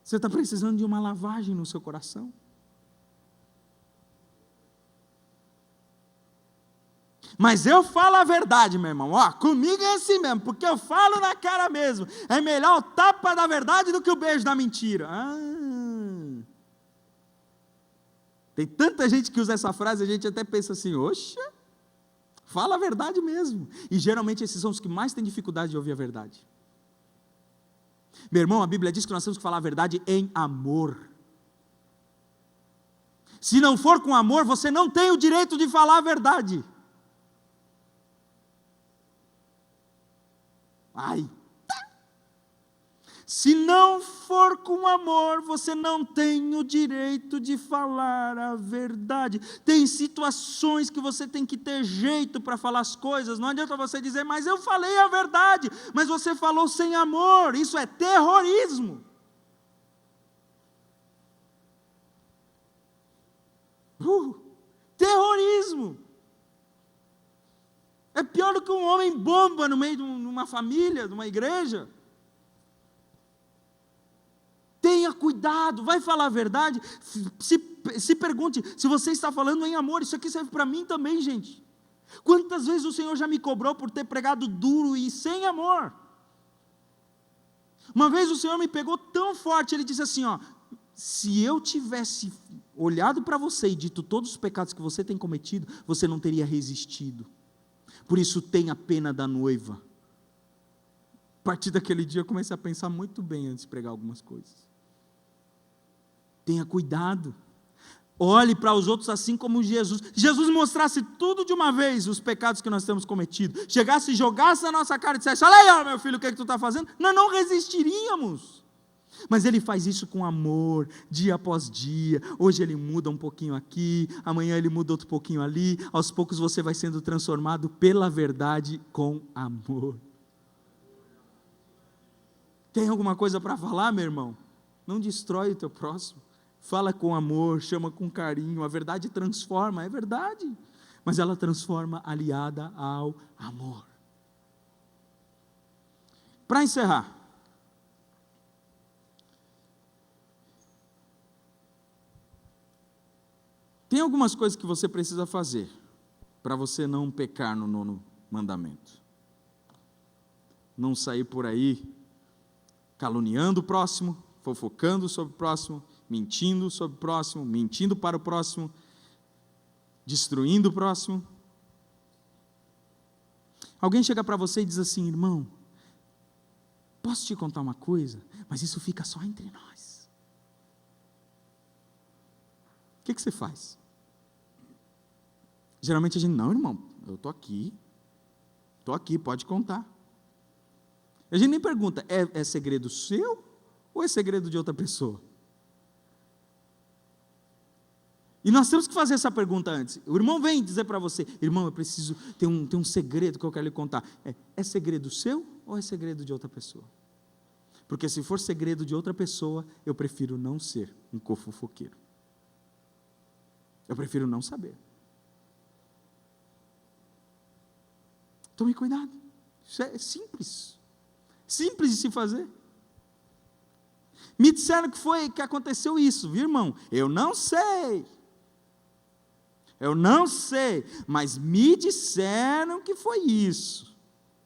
Você está precisando de uma lavagem no seu coração? Mas eu falo a verdade, meu irmão. Comigo é assim mesmo, porque eu falo na cara mesmo. É melhor o tapa da verdade do que o beijo da mentira. Tem tanta gente que usa essa frase, a gente até pensa assim: oxa, fala a verdade mesmo. E geralmente esses são os que mais têm dificuldade de ouvir a verdade. Meu irmão, a Bíblia diz que nós temos que falar a verdade em amor. Se não for com amor, você não tem o direito de falar a verdade. Se não for com amor, você não tem o direito de falar a verdade. Tem situações que você tem que ter jeito para falar as coisas. Não adianta você dizer: mas eu falei a verdade, mas você falou sem amor. Isso é terrorismo. Terrorismo. É pior do que um homem bomba no meio de uma família, de uma igreja. Tenha cuidado, vai falar a verdade, se pergunte, se você está falando em amor, isso aqui serve para mim também, gente. Quantas vezes o Senhor já me cobrou por ter pregado duro e sem amor? Uma vez o Senhor me pegou tão forte, Ele disse assim, se eu tivesse olhado para você e dito todos os pecados que você tem cometido, você não teria resistido. Por isso tenha pena da noiva. A partir daquele dia eu comecei a pensar muito bem antes de pregar algumas coisas. Tenha cuidado. Olhe para os outros assim como Jesus. Jesus mostrasse tudo de uma vez, os pecados que nós temos cometido. Chegasse e jogasse na nossa cara e dissesse, olha aí, meu filho, o que é que tu está fazendo? Nós não resistiríamos. Mas Ele faz isso com amor, dia após dia. Hoje Ele muda um pouquinho aqui, amanhã Ele muda outro pouquinho ali. Aos poucos você vai sendo transformado pela verdade com amor. Tem alguma coisa para falar, meu irmão? Não destrói o teu próximo. Fala com amor, chama com carinho. A verdade transforma, é verdade. Mas ela transforma aliada ao amor. Para encerrar. Tem algumas coisas que você precisa fazer para você não pecar no 9º mandamento. Não sair por aí caluniando o próximo, fofocando sobre o próximo, mentindo sobre o próximo, mentindo para o próximo, destruindo o próximo. Alguém chega para você e diz assim, irmão, posso te contar uma coisa? Mas isso fica só entre nós. O que você faz? Geralmente a gente, não, irmão, eu estou aqui, pode contar. A gente nem pergunta, é segredo seu ou é segredo de outra pessoa? E nós temos que fazer essa pergunta antes. O irmão vem dizer para você, irmão, eu preciso, tem um segredo que eu quero lhe contar. É segredo seu ou é segredo de outra pessoa? Porque se for segredo de outra pessoa, eu prefiro não ser um fofoqueiro. Eu prefiro não saber. Tome cuidado. Isso é simples. Simples de se fazer. Me disseram que aconteceu isso, viu, irmão? Eu não sei, mas me disseram que foi isso.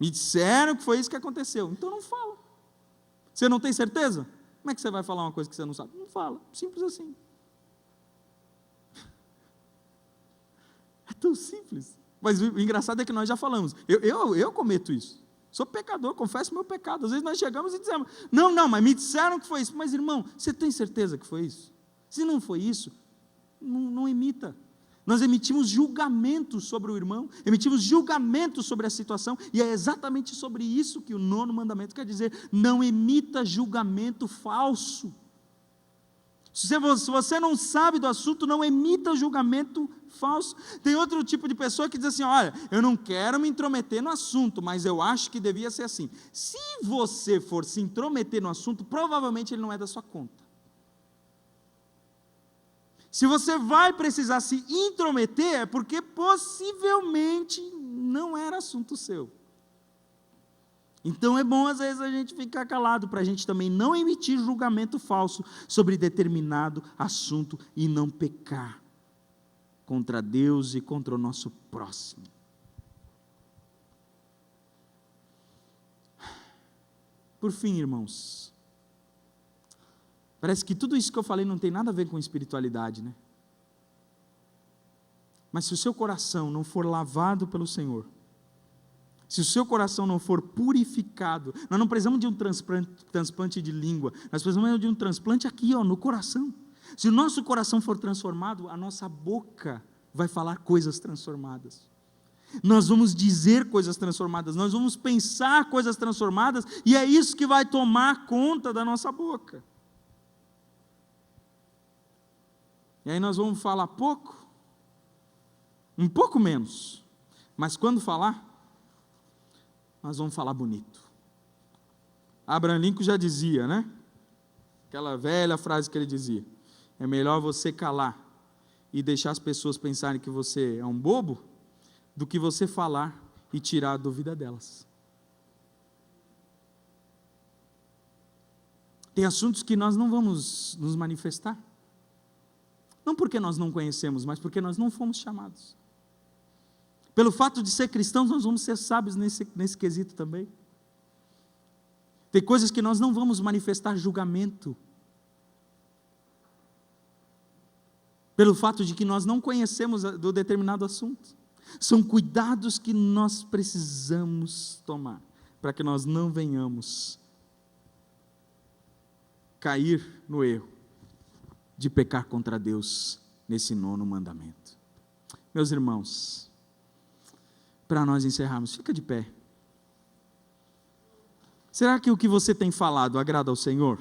Me disseram que foi isso que aconteceu. Então não fala. Você não tem certeza? Como é que você vai falar uma coisa que você não sabe? Não fala. Simples assim. É tão simples. Mas o engraçado é que nós já falamos. Eu cometo isso. Sou pecador, confesso meu pecado. Às vezes nós chegamos e dizemos, não, mas me disseram que foi isso. Mas irmão, você tem certeza que foi isso? Se não foi isso, não imita. Nós emitimos julgamento sobre o irmão, emitimos julgamento sobre a situação, e é exatamente sobre isso que o 9º mandamento quer dizer, não emita julgamento falso. Se você não sabe do assunto, não emita julgamento falso. Tem outro tipo de pessoa que diz assim, olha, eu não quero me intrometer no assunto, mas eu acho que devia ser assim. Se você for se intrometer no assunto, provavelmente ele não é da sua conta. Se você vai precisar se intrometer, é porque possivelmente não era assunto seu. Então é bom às vezes a gente ficar calado, para a gente também não emitir julgamento falso sobre determinado assunto e não pecar contra Deus e contra o nosso próximo. Por fim, irmãos, parece que tudo isso que eu falei não tem nada a ver com espiritualidade, né? Mas se o seu coração não for lavado pelo Senhor, se o seu coração não for purificado, nós não precisamos de um transplante de língua, nós precisamos de um transplante aqui, no coração. Se o nosso coração for transformado, a nossa boca vai falar coisas transformadas. Nós vamos dizer coisas transformadas, nós vamos pensar coisas transformadas, e é isso que vai tomar conta da nossa boca. E aí nós vamos falar pouco, um pouco menos, mas quando falar, nós vamos falar bonito. Abraham Lincoln já dizia, né? Aquela velha frase que ele dizia, é melhor você calar e deixar as pessoas pensarem que você é um bobo, do que você falar e tirar a dúvida delas. Tem assuntos que nós não vamos nos manifestar. Não porque nós não conhecemos, mas porque nós não fomos chamados. Pelo fato de ser cristãos, nós vamos ser sábios nesse quesito também. Tem coisas que nós não vamos manifestar julgamento. Pelo fato de que nós não conhecemos do determinado assunto. São cuidados que nós precisamos tomar, para que nós não venhamos cair no erro de pecar contra Deus nesse 9º mandamento. Meus irmãos, para nós encerrarmos, fica de pé. Será que o que você tem falado agrada ao Senhor?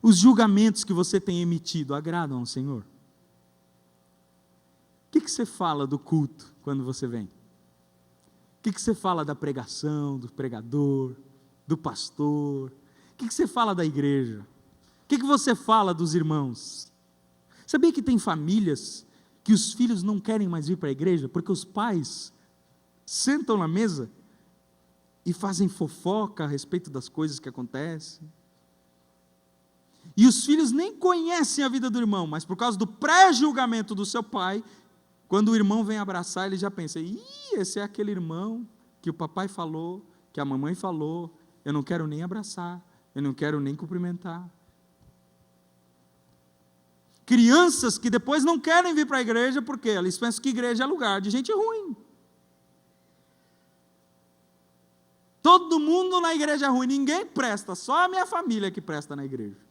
Os julgamentos que você tem emitido agradam ao Senhor? O que você fala do culto quando você vem? O que você fala da pregação, do pregador, do pastor? O que você fala da igreja? O que você fala dos irmãos? Sabia que tem famílias que os filhos não querem mais vir para a igreja porque os pais sentam na mesa e fazem fofoca a respeito das coisas que acontecem? E os filhos nem conhecem a vida do irmão, mas por causa do pré-julgamento do seu pai, quando o irmão vem abraçar, ele já pensa: esse é aquele irmão que o papai falou, que a mamãe falou, eu não quero nem abraçar, eu não quero nem cumprimentar. Crianças que depois não querem vir para a igreja, porque eles pensam que igreja é lugar de gente ruim. Todo mundo na igreja é ruim, ninguém presta, só a minha família que presta na igreja.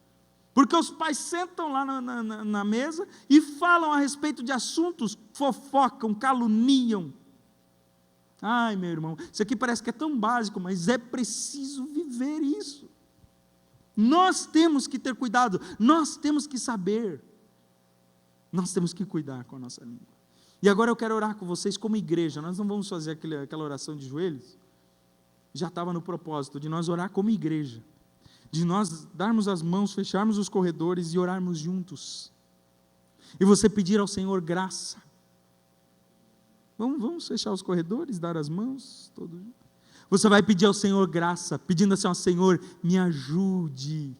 Porque os pais sentam lá na mesa e falam a respeito de assuntos, fofocam, caluniam. Ai, meu irmão, isso aqui parece que é tão básico, mas é preciso viver isso. Nós temos que ter cuidado, nós temos que saber, nós temos que cuidar com a nossa língua. E agora eu quero orar com vocês como igreja. Nós não vamos fazer aquela oração de joelhos, já estava no propósito de nós orar como igreja, de nós darmos as mãos, fecharmos os corredores e orarmos juntos, e você pedir ao Senhor graça. Vamos fechar os corredores, dar as mãos, todos. Você vai pedir ao Senhor graça, pedindo assim: ó Senhor, me ajude,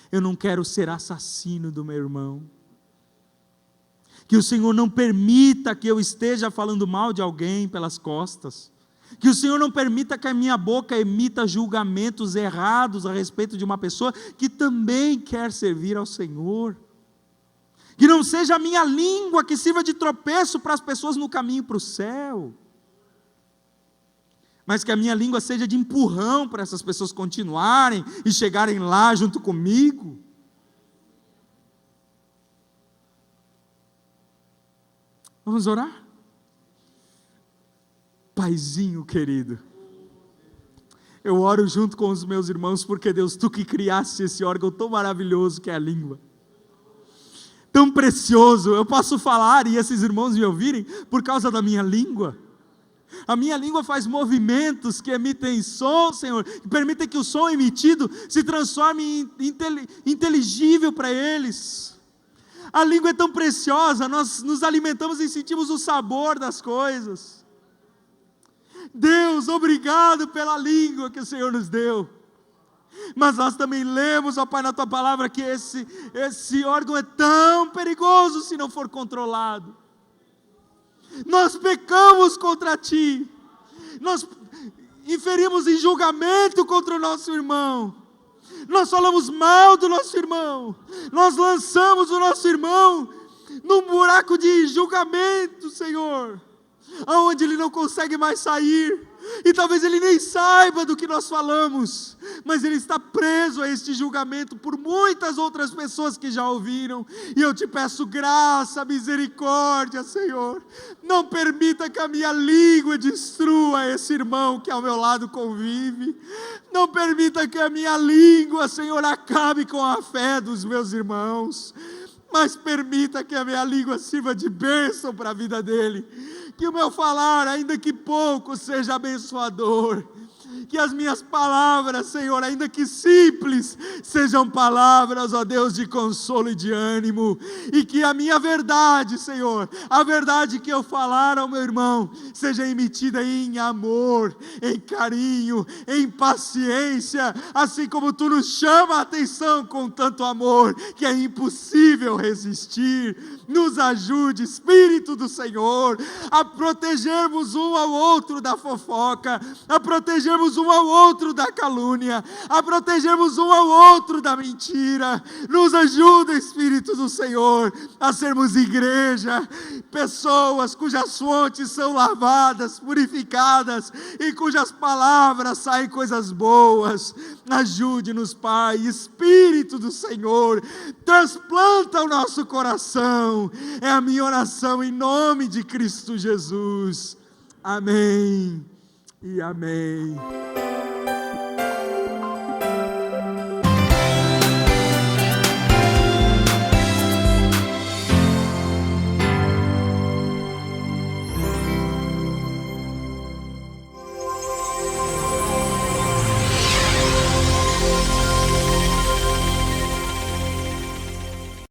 eu não quero ser assassino do meu irmão, que o Senhor não permita que eu esteja falando mal de alguém pelas costas, que o Senhor não permita que a minha boca emita julgamentos errados a respeito de uma pessoa que também quer servir ao Senhor, que não seja a minha língua que sirva de tropeço para as pessoas no caminho para o céu, mas que a minha língua seja de empurrão para essas pessoas continuarem e chegarem lá junto comigo. Vamos orar? Paizinho querido, eu oro junto com os meus irmãos, porque Deus, Tu que criaste esse órgão tão maravilhoso que é a língua, tão precioso, eu posso falar e esses irmãos me ouvirem por causa da minha língua. A minha língua faz movimentos que emitem som, Senhor, que permitem que o som emitido se transforme em inteligível para eles. A língua é tão preciosa, nós nos alimentamos e sentimos o sabor das coisas. Deus, obrigado pela língua que o Senhor nos deu, mas nós também lemos, ó Pai, na Tua palavra, que esse órgão é tão perigoso se não for controlado. Nós pecamos contra Ti, nós inferimos em julgamento contra o nosso irmão, nós falamos mal do nosso irmão, nós lançamos o nosso irmão num buraco de julgamento, Senhor, aonde ele não consegue mais sair, e talvez ele nem saiba do que nós falamos, mas ele está preso a este julgamento por muitas outras pessoas que já ouviram. E eu Te peço graça, misericórdia, Senhor, não permita que a minha língua destrua esse irmão que ao meu lado convive, não permita que a minha língua, Senhor, acabe com a fé dos meus irmãos, mas permita que a minha língua sirva de bênção para a vida dele, que o meu falar, ainda que pouco, seja abençoador, que as minhas palavras, Senhor, ainda que simples, sejam palavras, ó Deus, de consolo e de ânimo, e que a minha verdade, Senhor, a verdade que eu falar ao meu irmão, seja emitida em amor, em carinho, em paciência, assim como Tu nos chama a atenção com tanto amor, que é impossível resistir. Nos ajude, Espírito do Senhor, a protegermos um ao outro da fofoca, a protegermos um ao outro da calúnia, a protegermos um ao outro da mentira. Nos ajuda, Espírito do Senhor, a sermos igreja, pessoas cujas fontes são lavadas, purificadas, e cujas palavras saem coisas boas. Ajude-nos, Pai, Espírito do Senhor, transplanta o nosso coração. É a minha oração em nome de Cristo Jesus. Amém e amém.